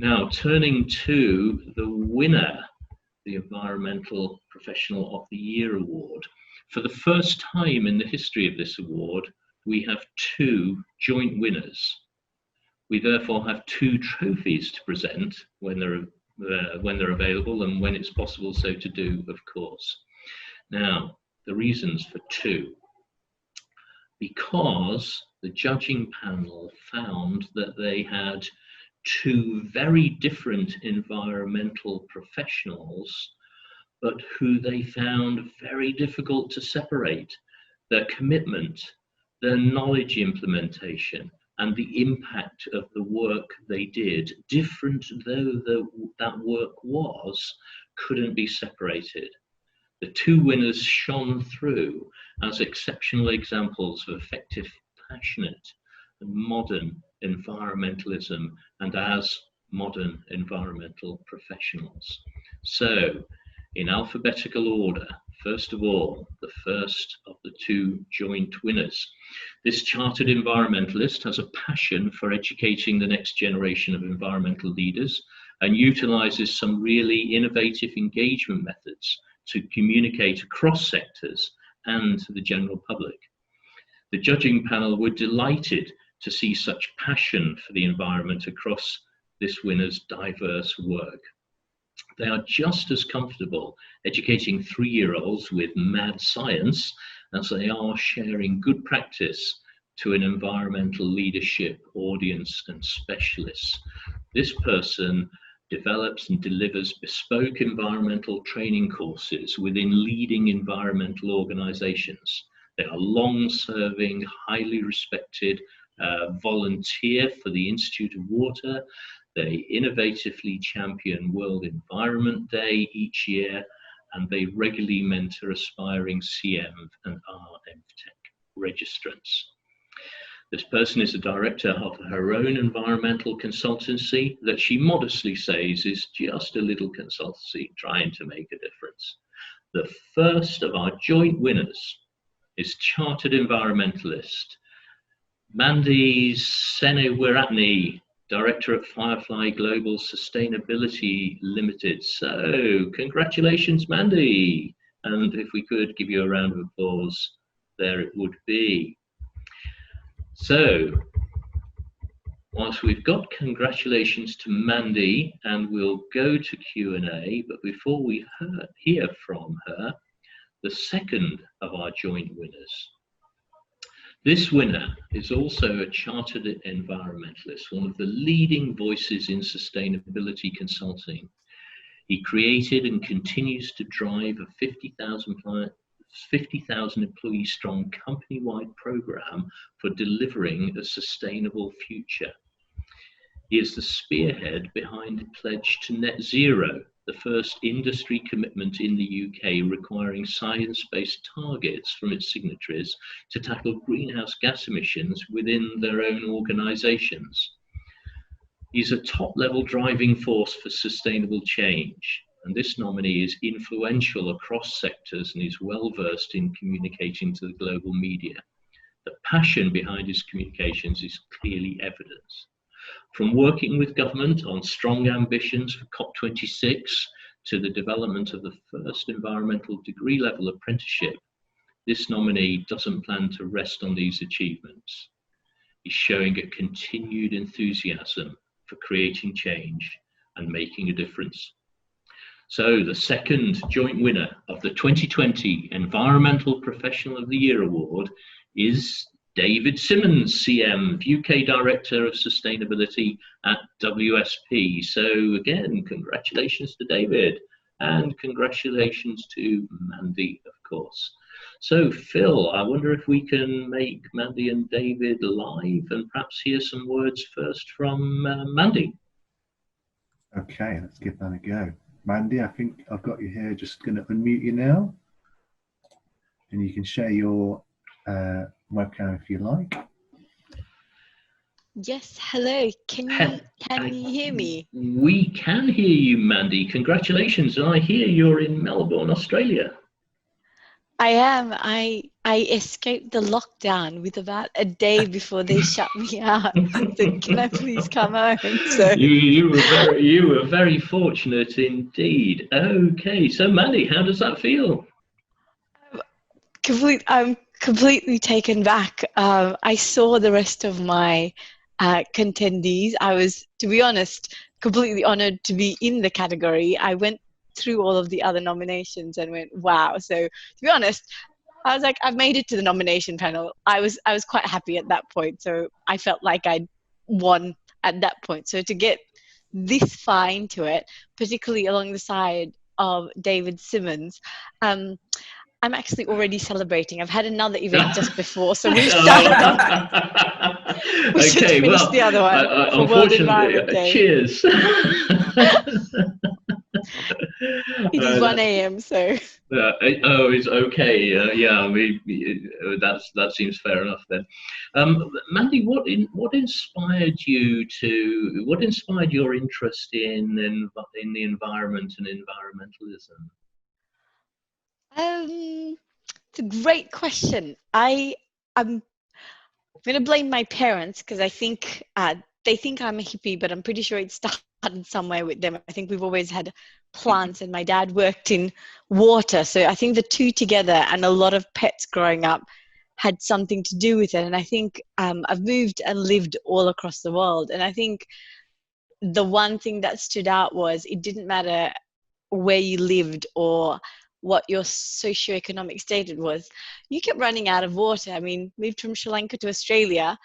Now, turning to the winner, the Environmental Professional of the Year Award. For the first time in the history of this award, we have two joint winners. We therefore have two trophies to present when they're available and when it's possible so to do, of course. Now, the reasons for two. Because the judging panel found that they had two very different environmental professionals, but who they found very difficult to separate. Their commitment, their knowledge implementation, and the impact of the work they did, different though that work was, couldn't be separated. The two winners shone through as exceptional examples of effective, passionate, and modern environmentalism, and as modern environmental professionals. So, in alphabetical order, first of all, the first of the two joint winners. This chartered environmentalist has a passion for educating the next generation of environmental leaders and utilizes some really innovative engagement methods to communicate across sectors and to the general public. The judging panel were delighted to see such passion for the environment across this winner's diverse work. They are just as comfortable educating 3-year-olds with mad science as they are sharing good practice to an environmental leadership audience and specialists. This person develops and delivers bespoke environmental training courses within leading environmental organizations. They are long-serving, highly respected volunteer for the Institute of Water. They innovatively champion World Environment Day each year, and they regularly mentor aspiring CEnv and REnvTech registrants. This person is a director of her own environmental consultancy that she modestly says is just a little consultancy trying to make a difference. The first of our joint winners is Chartered Environmentalist Mandhy Senewiratne, Director at Fyrefly Global Sustainability Limited. So, congratulations, Mandhy. And if we could give you a round of applause, there it would be. So, whilst we've got congratulations to Mandhy, and we'll go to Q&A, but before we hear from her, the second of our joint winners. This winner is also a chartered environmentalist, one of the leading voices in sustainability consulting. He created and continues to drive a 50,000 employee strong company-wide program for delivering a sustainable future. He is the spearhead behind Pledge to Net Zero, the first industry commitment in the UK requiring science-based targets from its signatories to tackle greenhouse gas emissions within their own organisations. He's a top-level driving force for sustainable change, and this nominee is influential across sectors and is well-versed in communicating to the global media. The passion behind his communications is clearly evident. From working with government on strong ambitions for COP26 to the development of the first environmental degree level apprenticeship, this nominee doesn't plan to rest on these achievements. He's showing a continued enthusiasm for creating change and making a difference. So the second joint winner of the 2020 Environmental Professional of the Year Award is David Symons, CEnv, UK Director of Sustainability at WSP. So again, congratulations to David, and congratulations to Mandhy, of course. So Phil, I wonder if we can make Mandhy and David live and perhaps hear some words first from Mandhy. Okay, let's give that a go. Mandhy, I think I've got you here. Just going to unmute you now, and you can share your webcam if you like. Yes, hello. Can you hear me? We can hear you, Mandhy. Congratulations. And I hear you're in Melbourne, Australia. I am. I I escaped the lockdown with about a day before they shut me out. So can I please come home? So you were very fortunate indeed. Okay, so Mandhy, how does that feel? I'm completely taken back. I saw the rest of my contendees. I was, to be honest, completely honored to be in the category. I went through all of the other nominations and went, wow. So to be honest, I was like, I've made it to the nomination panel. I was quite happy at that point. So I felt like I'd won at that point. So to get this far into it, particularly along the side of David Symons, I'm actually already celebrating. I've had another event just before, so we've started on. We should Okay, finish well, the other one for World unfortunately, Environment Day. cheers. It is 1 a.m. So. It's okay. Yeah, that seems fair enough then. Mandhy, what inspired your interest in the environment and environmentalism? It's a great question. I'm going to blame my parents because I think they think I'm a hippie, but I'm pretty sure it started somewhere with them. I think we've always had plants, and my dad worked in water. So I think the two together and a lot of pets growing up had something to do with it. And I think I've moved and lived all across the world. And I think the one thing that stood out was it didn't matter where you lived or what your socioeconomic status was, you kept running out of water. I mean, moved from Sri Lanka to Australia,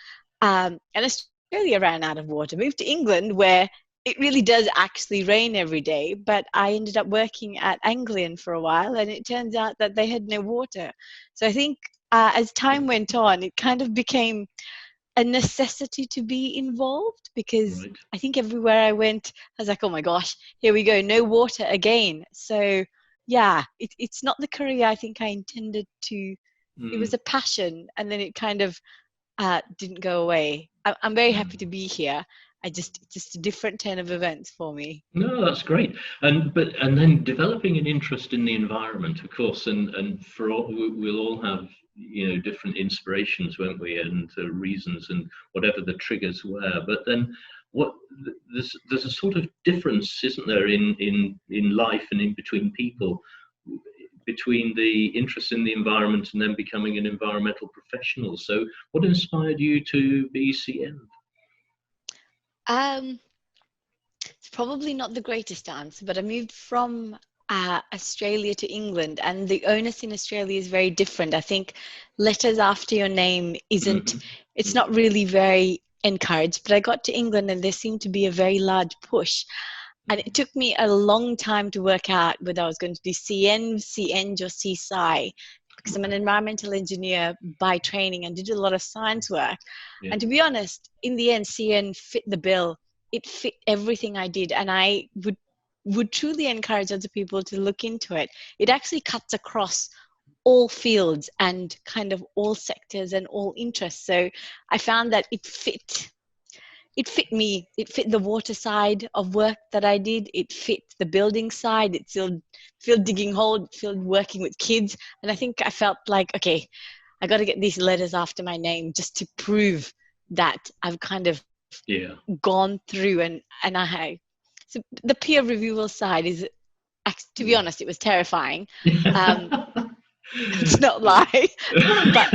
and Australia ran out of water. Moved to England, where it really does actually rain every day, but I ended up working at Anglian for a while, and it turns out that they had no water. So I think as time went on, it kind of became a necessity to be involved, because Right. I think everywhere I went, I was like, oh my gosh, here we go, no water again. So yeah, it's not the career I think I intended to. It was a passion, and then it kind of didn't go away. I'm very happy to be here. It's just a different turn of events for me. No, that's great. And then developing an interest in the environment, of course, and for all, we'll all have different inspirations, won't we, and reasons and whatever the triggers were. But then there's a sort of difference, isn't there, in life and in between people, between the interest in the environment and then becoming an environmental professional. So what inspired you to be CEnv? It's probably not the greatest answer, but I moved from Australia to England, and the onus in Australia is very different. I think letters after your name it's not really very encouraged, but I got to England and there seemed to be a very large push. And it took me a long time to work out whether I was going to do CEnv, CEng, or CSci, because I'm an environmental engineer by training and did a lot of science work. Yeah. And to be honest, in the end, CEn fit the bill. It fit everything I did, and I would truly encourage other people to look into it. It actually cuts across all fields and kind of all sectors and all interests. So I found that it fit me. It fit the water side of work that I did. It fit the building side. It filled digging holes, filled working with kids. And I think I felt like, okay, I got to get these letters after my name just to prove that I've kind of gone through and I. So the peer reviewer side is, to be honest, it was terrifying. It's not lie, but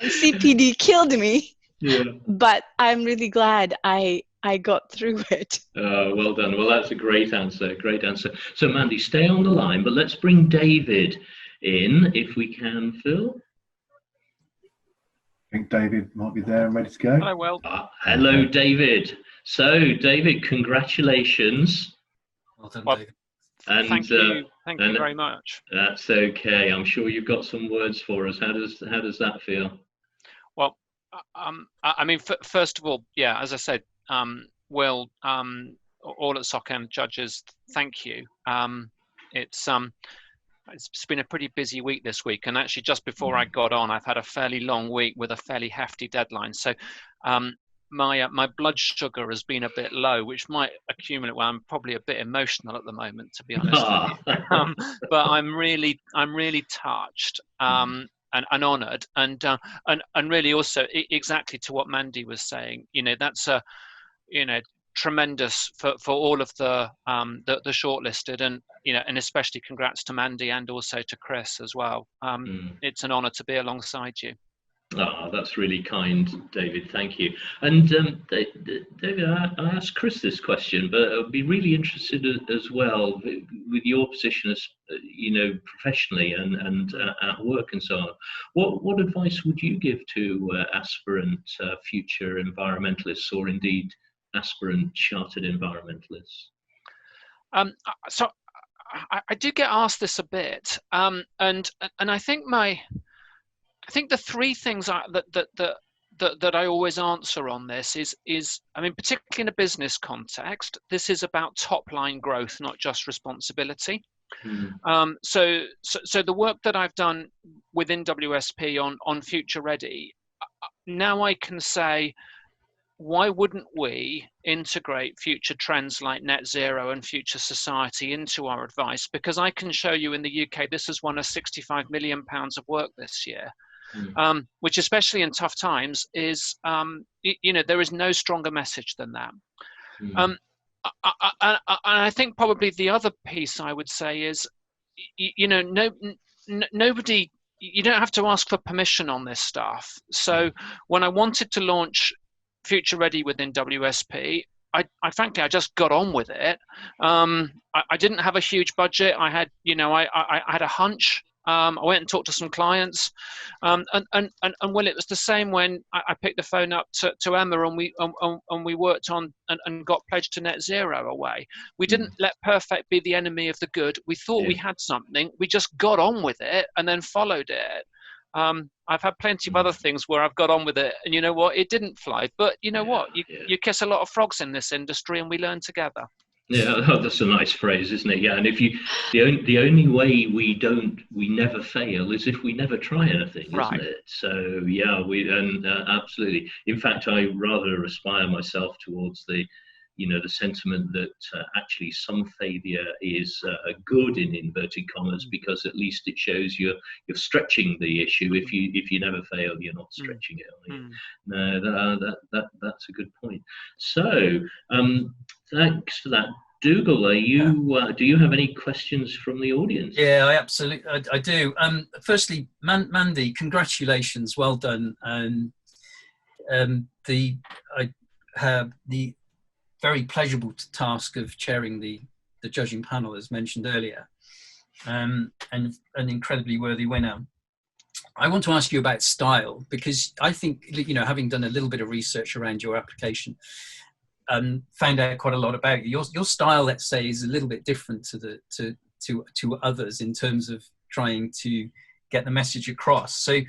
CPD killed me. Yeah. But I'm really glad I got through it. Well done. Well, that's a great answer. Great answer. So, Mandhy, stay on the line, but let's bring David in if we can, Phil. I think David might be there and ready to go. Hello, Will. Hello, David. So, David, congratulations. Well done, David. And, thank you very much. That's okay. I'm sure you've got some words for us. How does that feel? Well, I mean, first of all, yeah, as I said, Will, all at SocEnv judges, thank you. It's been a pretty busy week this week, and actually just before I got on, I've had a fairly long week with a fairly hefty deadline. So my blood sugar has been a bit low, which might accumulate. Well, I'm probably a bit emotional at the moment, to be honest with you. But I'm really touched and honoured, and really also exactly to what Mandhy was saying. That's a tremendous for all of the shortlisted, and and especially congrats to Mandhy and also to Chris as well. It's an honour to be alongside you. Ah, that's really kind, David. Thank you. And David, I asked Chris this question, but I'd be really interested as well with your position as professionally and at work and so on. What advice would you give to aspirant future environmentalists, or indeed aspirant chartered environmentalists? So I do get asked this a bit, and I think the three things that I always answer on this is, I mean, particularly in a business context, this is about top line growth, not just responsibility. So the work that I've done within WSP on Future Ready, now I can say, why wouldn't we integrate future trends like net zero and future society into our advice? Because I can show you in the UK, this has won us £65 million of work this year. Which, especially in tough times, is there is no stronger message than that. I think probably the other piece I would say is, nobody, you don't have to ask for permission on this stuff. So when I wanted to launch Future Ready within WSP, I just got on with it. I didn't have a huge budget. I had I had a hunch. I went and talked to some clients, and well, it was the same when I picked the phone up to Emma, and we worked on and got pledged to net zero away. We didn't let perfect be the enemy of the good. We thought we had something. We just got on with it and then followed it. I've had plenty of other things where I've got on with it, and you know what, it didn't fly. But you know what, you kiss a lot of frogs in this industry, and we learn together. Yeah, that's a nice phrase, isn't it? Yeah, and if the only way we never fail is if we never try anything, isn't it? So yeah, absolutely. In fact, I rather aspire myself towards the sentiment that actually some failure is good, in inverted commas, because at least it shows you're stretching the issue. If you never fail, you're not stretching it. No, that's a good point. So thanks for that. Dougal, do you have any questions from the audience? Yeah, I do. Firstly, Mandhy, congratulations, well done. And I have the very pleasurable task of chairing the judging panel, as mentioned earlier, and an incredibly worthy winner. I want to ask you about style, because I think, having done a little bit of research around your application, found out quite a lot about you. Your style, let's say, is a little bit different to others in terms of trying to get the message across. So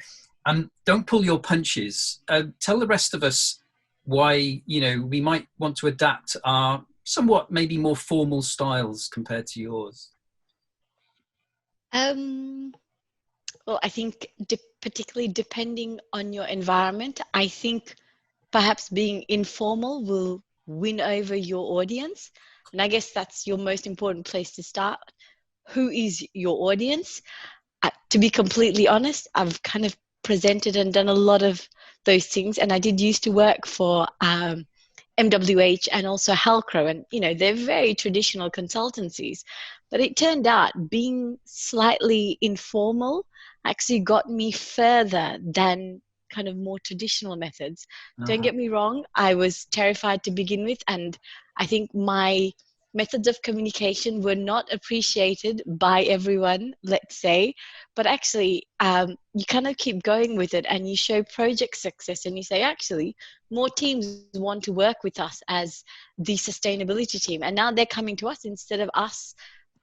don't pull your punches. Tell the rest of us why we might want to adapt our somewhat maybe more formal styles compared to yours. Well, I think particularly depending on your environment, I think perhaps being informal will win over your audience. And I guess that's your most important place to start. Who is your audience? To be completely honest, I've kind of presented and done a lot of those things. And I did used to work for MWH and also Halcro. And, they're very traditional consultancies. But it turned out being slightly informal actually got me further than kind of more traditional methods. Don't get me wrong, I was terrified to begin with, and I think my methods of communication were not appreciated by everyone, let's say, but actually you kind of keep going with it and you show project success and you say, actually, more teams want to work with us as the sustainability team, and now they're coming to us instead of us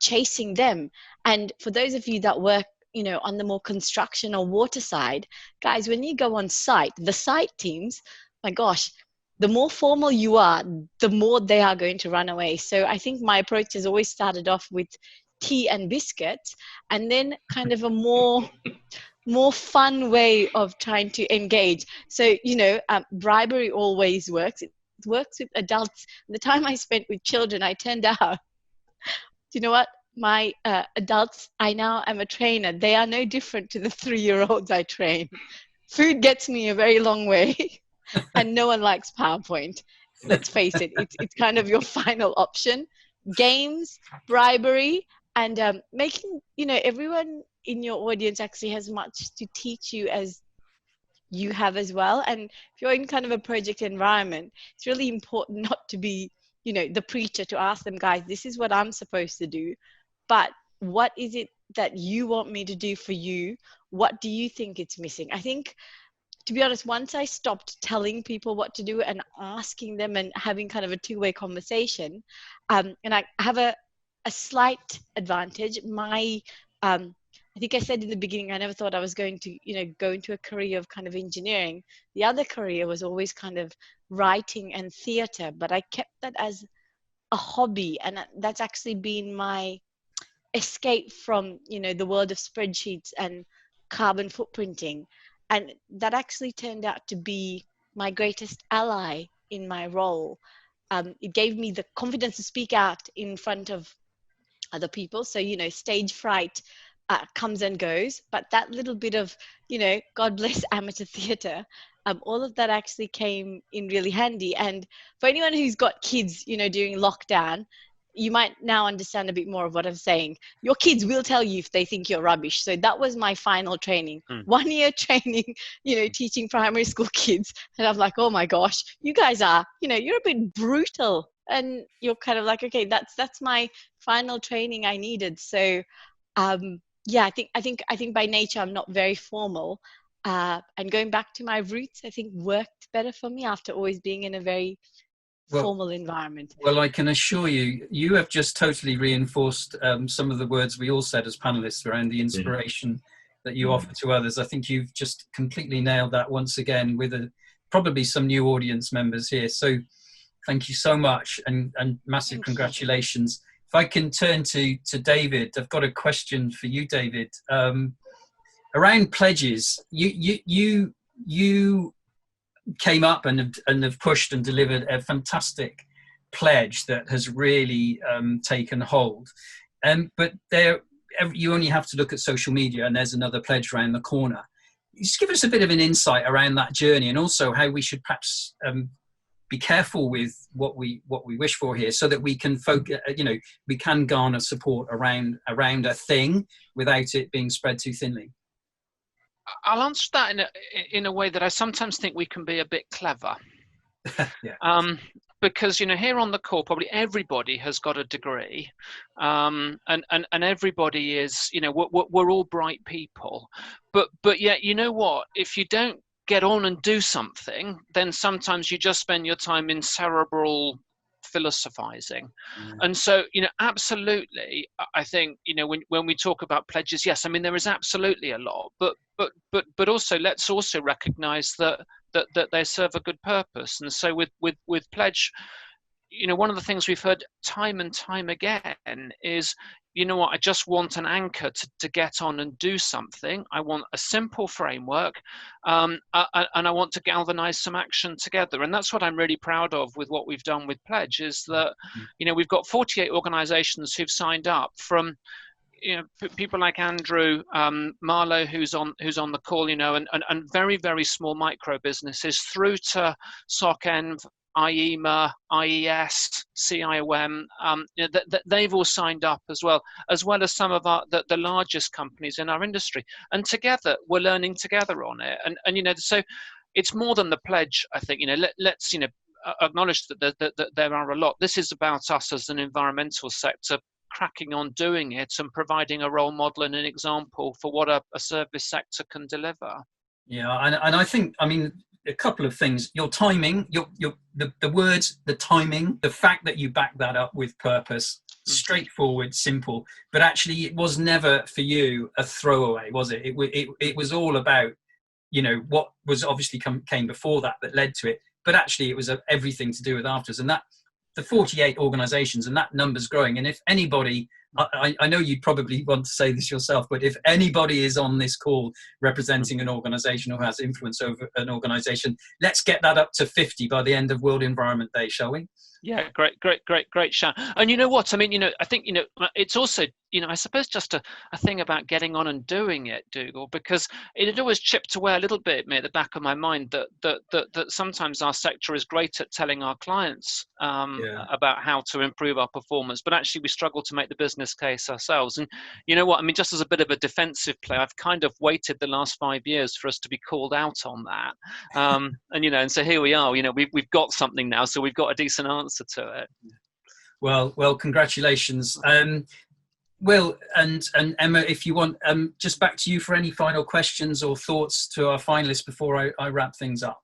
chasing them. And for those of you that work on the more construction or water side, guys, when you go on site, the site teams, my gosh, the more formal you are, the more they are going to run away. So I think my approach has always started off with tea and biscuits, and then kind of a more more fun way of trying to engage. So, bribery always works. It works with adults. The time I spent with children, I turned out, you know what? My adults, I now am a trainer. They are no different to the 3-year-olds I train. Food gets me a very long way, and no one likes PowerPoint. Let's face it, it's kind of your final option. Games, bribery, and making, everyone in your audience actually has much to teach you as you have as well. And if you're in kind of a project environment, it's really important not to be, the preacher, to ask them, guys, this is what I'm supposed to do, but what is it that you want me to do for you? What do you think it's missing? I think, to be honest, once I stopped telling people what to do and asking them and having kind of a two-way conversation, and I have a slight advantage. I think I said in the beginning, I never thought I was going to, go into a career of kind of engineering. The other career was always kind of writing and theatre, but I kept that as a hobby, and that's actually been my escape from, the world of spreadsheets and carbon footprinting. And that actually turned out to be my greatest ally in my role. It gave me the confidence to speak out in front of other people. So, stage fright comes and goes, but that little bit of, God bless amateur theatre, all of that actually came in really handy. And for anyone who's got kids, during lockdown, you might now understand a bit more of what I'm saying. Your kids will tell you if they think you're rubbish. So that was my final training. 1 year training, teaching primary school kids. And I'm like, oh my gosh, you guys are, you're a bit brutal. And you're kind of like, okay, that's my final training I needed. So, yeah, I think by nature, I'm not very formal. And going back to my roots, I think worked better for me after always being in a very formal environment. Well, I can assure you, you have just totally reinforced some of the words we all said as panelists around the inspiration that you offer to others. I think you've just completely nailed that once again with probably some new audience members here. So thank you so much, and massive congratulations. If I can turn to David, I've got a question for you, David. Around pledges, you came up and have pushed and delivered a fantastic pledge that has really taken hold. But you only have to look at social media and there's another pledge around the corner. Just give us a bit of an insight around that journey, and also how we should perhaps be careful with what we wish for here, so that we can focus, we can garner support around a thing without it being spread too thinly. I'll answer that in a way that I sometimes think we can be a bit clever. Because here on the call, probably everybody has got a degree, and everybody is, we're all bright people, but yet, you know what? If you don't get on and do something, then sometimes you just spend your time in cerebral philosophizing. And so, absolutely, I think, when we talk about pledges, yes, I mean, there is absolutely a lot, but also let's also recognize that they serve a good purpose. And so with pledge, one of the things we've heard time and time again is, I just want an anchor to get on and do something. I want a simple framework, and I want to galvanize some action together. And that's what I'm really proud of with what we've done with Pledge, is that, we've got 48 organizations who've signed up, from people like Andrew, Marlo, who's on the call, and very, very small micro businesses, through to SocEnv, IEMA, IES, CIOM, they've all signed up as well as some of the largest companies in our industry. And together, we're learning together on it. And so it's more than the pledge, I think. Let's acknowledge that there are a lot. This is about us as an environmental sector cracking on doing it and providing a role model and an example for what a service sector can deliver. Yeah, and I think, I mean, a couple of things. Your timing, the words, the timing, the fact that you back that up with purpose, straightforward, simple, but actually it was never for you a throwaway, was it? It was all about, what was obviously came before that led to it, but actually it was everything to do with afters. And that the 48 organizations, and that number's growing. And if anybody I know you probably want to say this yourself, but if anybody is on this call representing an organisation or has influence over an organisation, let's get that up to 50 by the end of World Environment Day, shall we? Yeah, great shout. And you know what? I mean, I think, it's also, I suppose just a thing about getting on and doing it, Dougal, because it had always chipped away a little bit at the back of my mind that sometimes our sector is great at telling our clients about how to improve our performance, but actually we struggle to make the business case ourselves. And you know what? I mean, just as a bit of a defensive play, I've kind of waited the last 5 years for us to be called out on that. And so here we are, we've got something now, so we've got a decent answer to it. Well, congratulations. Will and Emma, if you want, just back to you for any final questions or thoughts to our finalists before I wrap things up.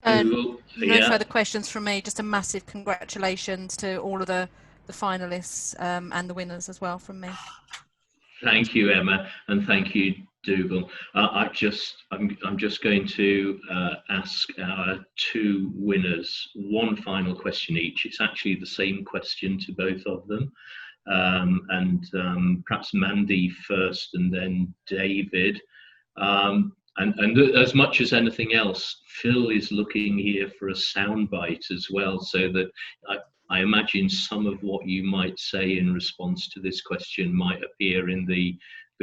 No further questions from me. Just a massive congratulations to all of the finalists and the winners as well from me. Thank you, Emma, and thank you, Dougal. I'm just going to ask our two winners one final question each. It's actually the same question to both of them. And perhaps Mandhy first and then David. And as much as anything else, Phil is looking here for a soundbite as well, so that I imagine some of what you might say in response to this question might appear in the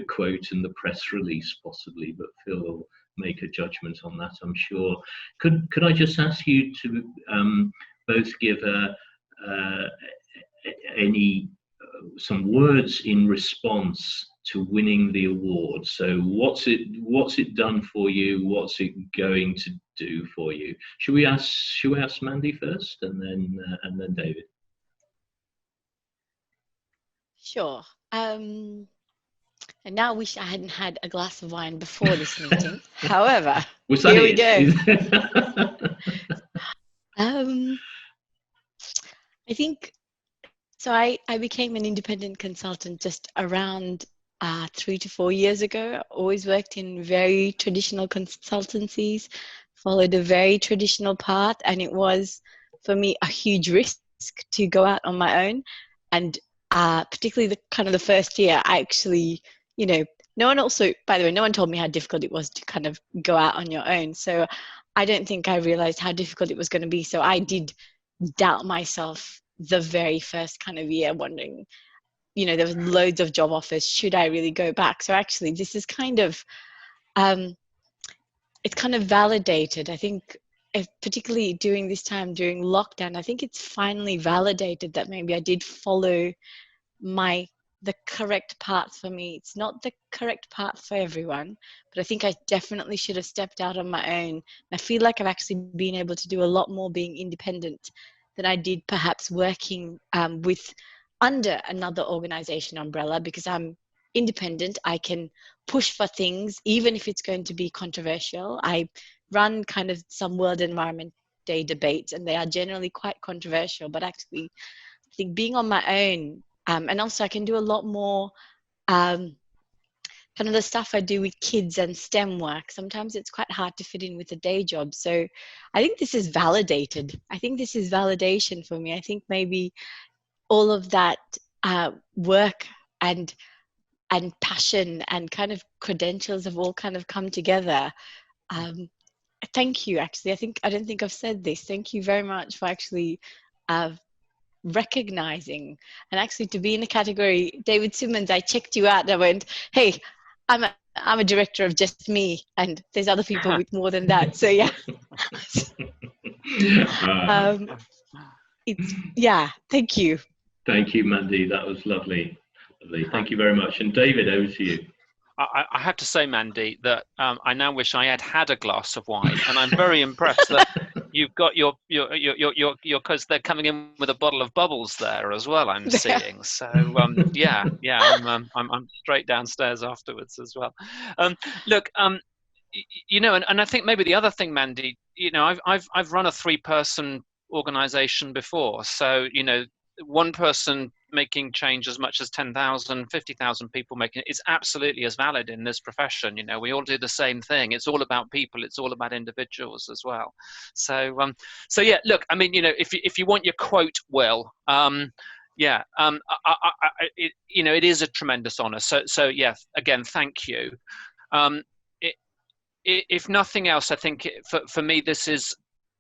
quote and the press release possibly, but Phil will make a judgment on that, I'm sure. Could I just ask you to both give some words in response to winning the award? So what's it done for you? What's it going to do for you? Should we ask Mandhy first, and then David? Sure. I now wish I hadn't had a glass of wine before this meeting. However, here we go. I think so. I became an independent consultant just around 3 to 4 years ago. I always worked in very traditional consultancies, followed a very traditional path, and it was for me a huge risk to go out on my own. And particularly the first year, I actually, no one told me how difficult it was to kind of go out on your own. So I don't think I realized how difficult it was going to be. So I did doubt myself the very first kind of year, wondering, there was loads of job offers. Should I really go back? So actually, this is kind of, it's kind of validated. I think, particularly during this time, during lockdown, I think it's finally validated that maybe I did follow the correct path for me. It's not the correct path for everyone, but I think I definitely should have stepped out on my own. And I feel like I've actually been able to do a lot more being independent than I did perhaps working with under another organization umbrella, because I'm independent. I can push for things, even if it's going to be controversial. I run kind of some World Environment Day debates, and they are generally quite controversial, but actually I think being on my own, and also I can do a lot more kind of the stuff I do with kids and STEM work. Sometimes it's quite hard to fit in with a day job. So I think this is validated. I think this is validation for me. I think maybe all of that work and passion and kind of credentials have all kind of come together. Thank you, actually. I don't think I've said this. Thank you very much for actually recognizing, and actually to be in a category. David Symons, I checked you out and I went, hey, I'm a director of just me, and there's other people with more than that. So yeah. Thank you. Thank you, Mandhy. That was lovely. Thank you very much. And David, over to you. I have to say, Mandhy, that I now wish I had a glass of wine, and I'm very impressed that you've got your because they're coming in with a bottle of bubbles there as well. I'm seeing. So I'm straight downstairs afterwards as well. Look, and I think maybe the other thing, Mandhy, I've run a 3-person organization before, so one person making change as much as 10,000, 50,000 people making it is absolutely as valid in this profession. We all do the same thing. It's all about people. It's all about individuals as well. So yeah, look, I mean, if you want your quote, Will, Yeah, it is a tremendous honour. So yeah, again, thank you. If nothing else, I think for me, this is,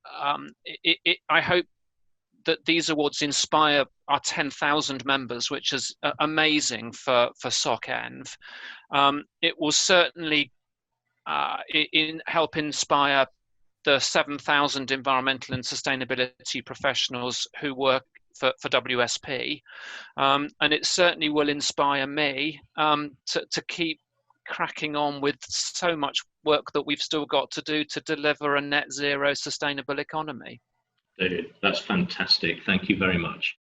I hope that these awards inspire our 10,000 members, which is amazing for SocEnv. It will certainly help inspire the 7,000 environmental and sustainability professionals who work for WSP. And it certainly will inspire me to keep cracking on with so much work that we've still got to do to deliver a net zero sustainable economy. That's fantastic. Thank you very much.